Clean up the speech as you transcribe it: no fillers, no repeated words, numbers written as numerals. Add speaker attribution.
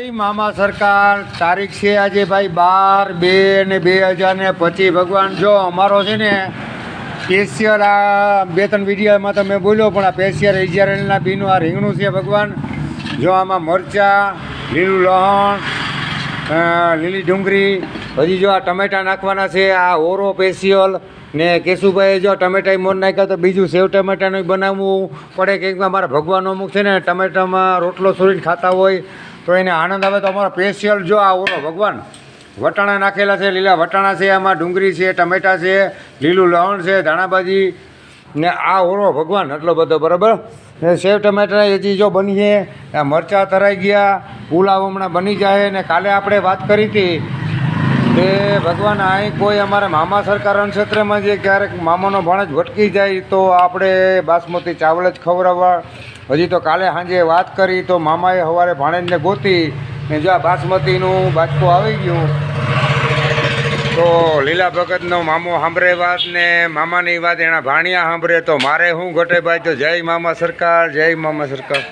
Speaker 1: જય મામા સરકાર. તારીખ છે આજે ભાઈ 12/2/2025. ભગવાન જો અમારો છે ને સ્પેશિયલ આ 2-3 વિડીયોમાં તો મેં બોલ્યો, પણ આ સ્પેશિયલ ઇઝરાયલના બીનું આ રીંગણું છે ભગવાન. જો આમાં મરચાં, લીલું લસણ, લીલી ડુંગળી, હજી જો આ ટમેટા નાખવાના છે. આ ઓરો સ્પેશિયલ ને કેશુભાઈ જો ટમેટા મોર નાખ્યા તો બીજું સેવ ટમેટાનું બનાવવું પડે. કેમ કે અમારા ભગવાન અમુક છે ને ટમેટામાં રોટલો સુરીને ખાતા હોય તો એને આનંદ આવે. તો અમારો સ્પેશિયલ જો આ ઓરો ભગવાન વટાણા નાખેલા છે, લીલા વટાણા છે, આમાં ડુંગળી છે, ટમેટા છે, લીલું લસણ છે, ધાણાભાજી ને આ ઓરો ભગવાન એટલો બધો બરાબર. ને સેવ ટમેટા હજી જો બની છે, આ મરચાં તરાઈ ગયા, પુલાવ હમણાં બની જાય. ને કાલે આપણે વાત કરી હતી કે ભગવાન અહીં કોઈ અમારે મામા સરકાર ક્ષેત્રમાં જે ક્યારેક મામાનો ભાણેજ ભટકી જાય તો આપણે બાસમતી ચાવલ જ ખવડાવવા. હજી તો કાલે સાંજે વાત કરી તો મામાએ સવારે ભાણેજને ગોતી ને જો આ બાસમતીનું બાજકો આવી ગયું. તો લીલા ભગતનો મામો સાંભળે વાત ને મામાની વાત એના ભાણિયા સાંભળે તો મારે શું ઘટે ભાઈ. તો જય મામા સરકાર, જય મામા સરકાર.